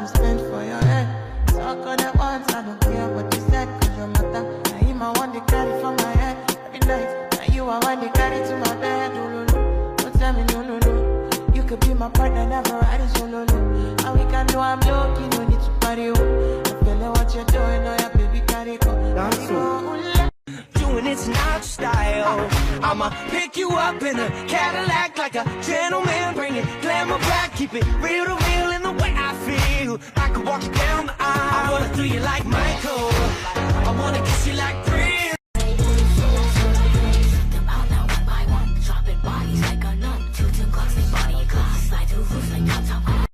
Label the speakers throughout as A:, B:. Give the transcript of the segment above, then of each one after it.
A: to spend for your head. Talk on that once, I don't care what you said, cause your matter. Now him I want to carry from my head every night. Now you I want to carry to my bed. Oh, no, no. Don't tell me no, no, no. You could be my partner, never riding solo, no. And we can do I'm low, you don't need to party, oh. I'm feeling what you're doing, oh yeah, baby, carry go.
B: Doing it's not style. I'ma pick you up in a Cadillac like a gentleman, bring it glamour back, keep it real to real in the way I feel. I could walk you down the aisle. I wanna do you like Michael. I wanna kiss you like Prince.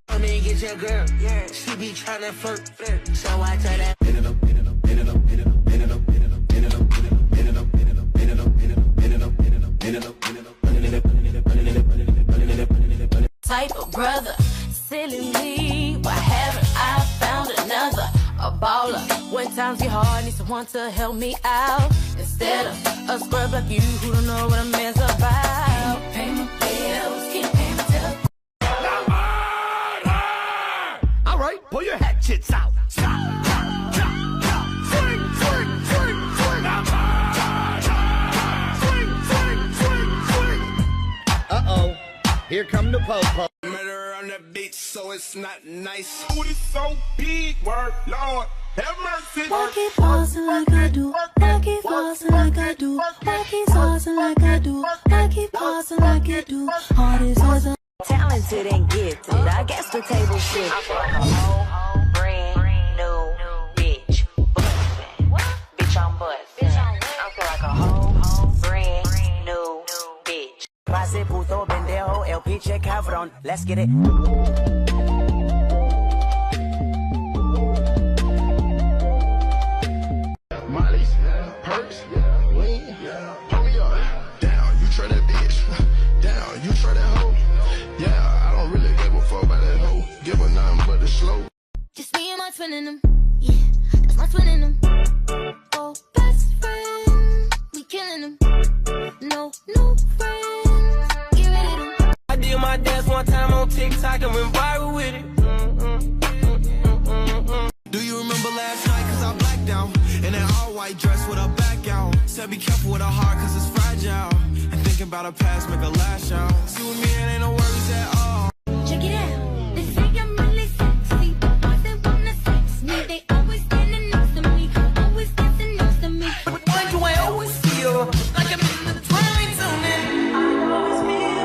B: Let me get your girl. She be tryna flirt, so I tell that.
C: Type of brother, silly me. Why haven't I found another? A baller. When times get hard, need someone to help me out. Instead of a scrub like you who don't know what a man's about. Pay my bills, can't pay my bills.
B: All right, pull your hatchets out. Uh-oh, here come the po-po. Murder on the beach, so it's not nice.
D: Booty so big, work, Lord, have mercy.
E: Why keep pausing like I do? Why keep pausing like I do? Why keep pausing like I do? Why keep pausing like I do? Heart is as a
F: talented and gifted. I guess the table shifted. I'm like a whole brand new bitch. Bitch, I'm bustin'. I feel like a whole brand new bitch. Pase puto pendejo, el pinche cabrón. Let's get it.
D: Molly's, perks, lean, pull me up. Down, you try that bitch. Down, you try that hoe. Yeah, I don't really give a fuck about that hoe. Give her nothing but the slow.
C: Just me and my twin in them. Yeah, that's my twin in them. Oh, best friend, we killing them. No friends, get rid of them.
B: I did my dance one time on TikTok and went viral with it.
G: Do you remember last night? Cause I blacked out in that all-white dress with her back out. Said be careful with her heart cause it's fragile. And thinking about her past make her lash out. See with me it ain't no worries at all.
C: Check it out. They say I'm really sexy, but boys they wanna sex me. They always standing next to me, always dancing next to me.
B: But why do I always feel like I'm in the twilight zone? I always feel.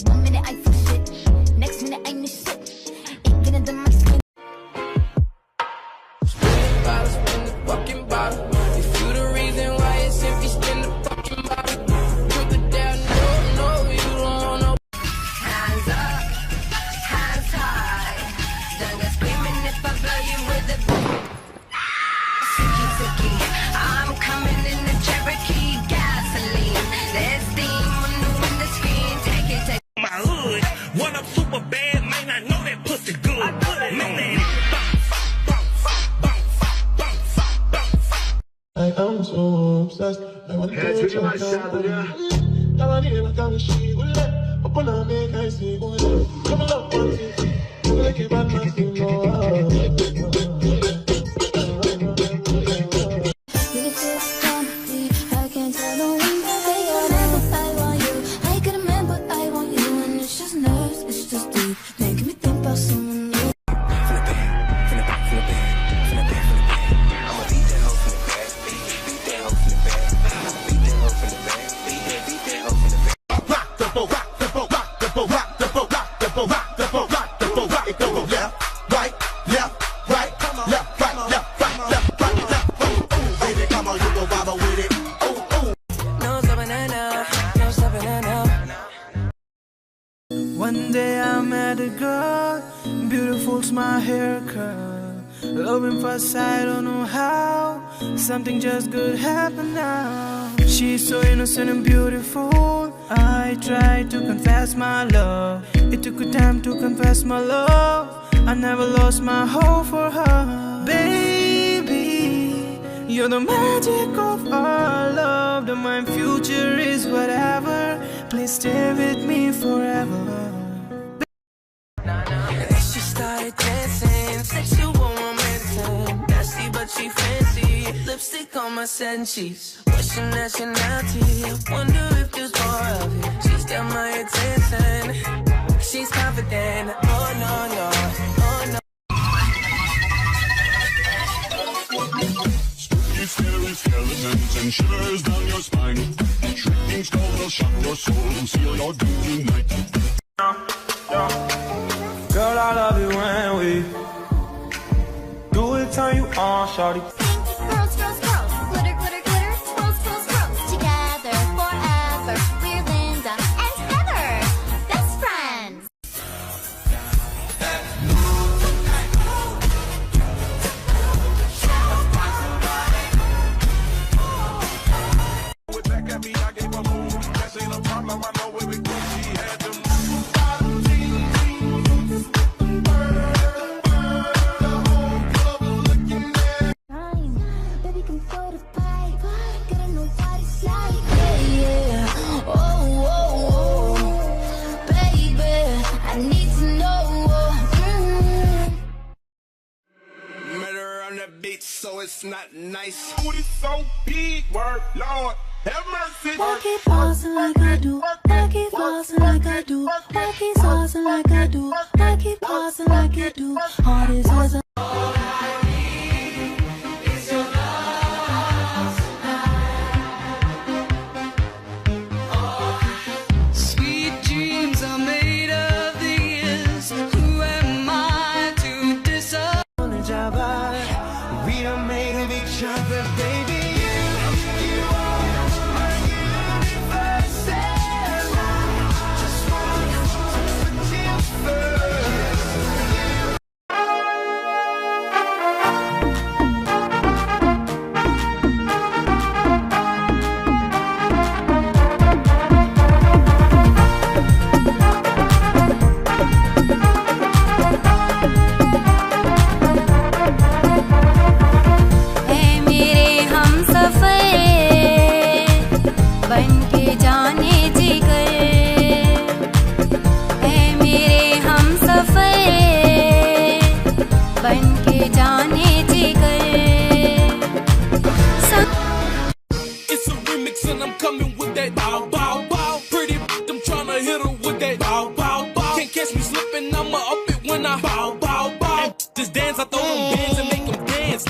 C: One minute I feel shit, next minute I miss shit. It get into my skin.
B: Spin the fucking bottle. If you the reason why it's empty, spin the fucking bottle. Put the down, no, you don't want no.
F: Hands up, hands high. Don't go screaming if I blow you with the Suki. I'm coming in the Cherokee gasoline. There's steam on the window screen. Take it.
B: My hood, what up, super bad, man, I know that pussy good. Know that.
D: I am so obsessed. I want to touch your hand. I need a kind of shit. Up on a make I see. Come up, one, two, three. Like a bad man, you know.
E: I can't tell no one that I never I want you. I can remember I want you, and it's just nerves, it's just deep, making me think about someone new.
D: Rock the boat, rock the boat, rock the boat, rock the boat, rock the boat, rock the boat, rock the boat, rock it, go left,
H: One day I met a girl, beautiful's my haircut. Loving first sight, I don't know how. Something just good happen now. She's so innocent and beautiful. I tried to confess my love. It took a time to confess my love. I never lost my hope for her. Baby, you're the magic of our love. The my future is whatever. Please stay with me forever. She started dancing, sexual romancing. Nasty but she fancy. Lipstick on my satin sheets. What's your nationality? I wonder if there's more of it. She's got my attention. She's confident. Oh no, no, oh no.
I: Spooky, scary skeletons and shivers down your spine. Shrieking skull will shock your soul and seal your doom tonight.
J: Girl, I love it when we do it, turn you on, shawty.
E: Girls, girls, girls, glitter, glitter, glitter, swirls, swirls, swirls. Together forever, we're Linda and Heather, best friends. Baby, can go to pipe. Gotta know what it's like. Yeah, yeah. Oh, oh, oh. Baby, I need to know.
G: Met her on that beach, so it's not nice.
I: Booty so big, word, Lord, have mercy.
E: Why keep pausing like I do? Why keep pausing like I do? Why keep pausing like I do? Why keep pausing like I do? All this was a
H: Sweet dreams are made of these. Who am I to disown?
G: We done made of each other, baby. You are my universe, and I just want to put you first.
E: ऐ मेरे हमसफर बनके जाने जिगर ऐ मेरे हमसफर बनके जाने जिगर
B: It's a remix and I'm coming with that bow, bow, bow. Pretty I'm tryna hit her with that bow, bow, bow. Can't catch me slipping, I'ma up it when I bow, bow, bow. Just dance, I throw them bands and make them dance.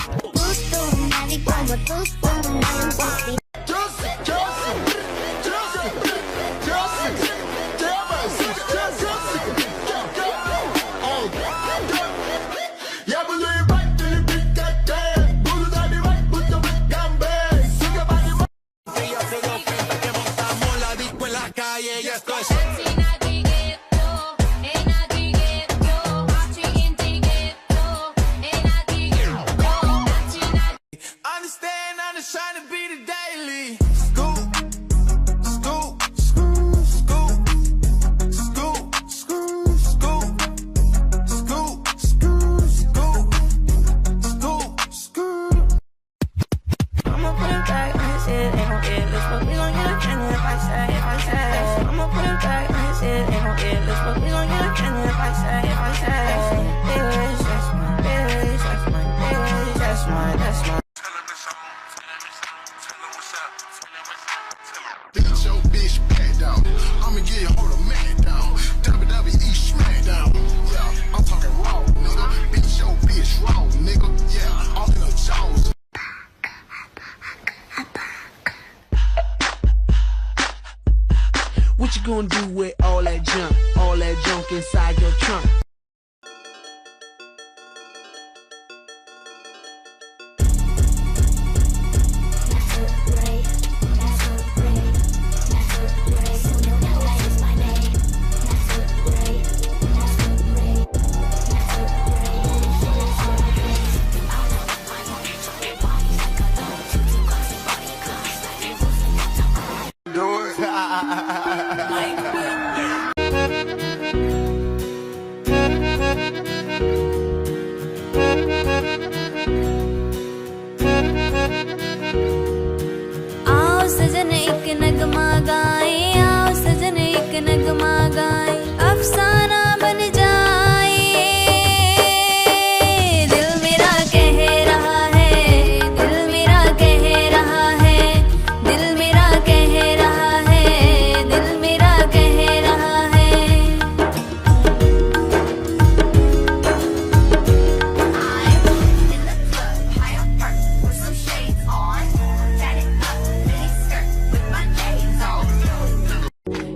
G: Understand, I'm just trying to be the daily. Scoop, scoop, scoop, scoop, scoop, scoop, scoop, scoop, scoop, scoop, scoop, scoop.
A: I'ma put it back on his head, ain't no endless, but we gon' get a candy if I say. I'ma put it back on his head, ain't no endless, but we gon' get a candy if I say. Bitch, that's mine, bitch, that's mine, bitch, that's mine, that's mine.
I: Bitch, your bitch back down. I'ma get your whole man down. WWE Smackdown. Yeah, I'm talking raw, nigga. Bitch, your bitch raw, nigga. Yeah, off in the jaws.
B: What you gonna do with all that junk inside your trunk?
E: That's आओ सजन एक नगमा गाए, आओ सजन एक नगमा गाए, अफसाना बन जाए। दिल मेरा कह रहा है, दिल मेरा कह रहा है, दिल मेरा कह रहा है, दिल मेरा कह रहा है।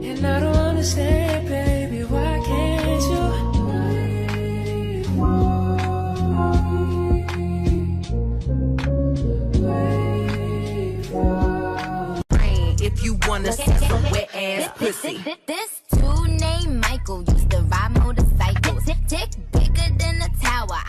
H: And I don't understand, baby, why can't you?
F: If you wanna see some wet ass pussy.
E: This dude named Michael used to ride motorcycles. Tick bigger than a tower.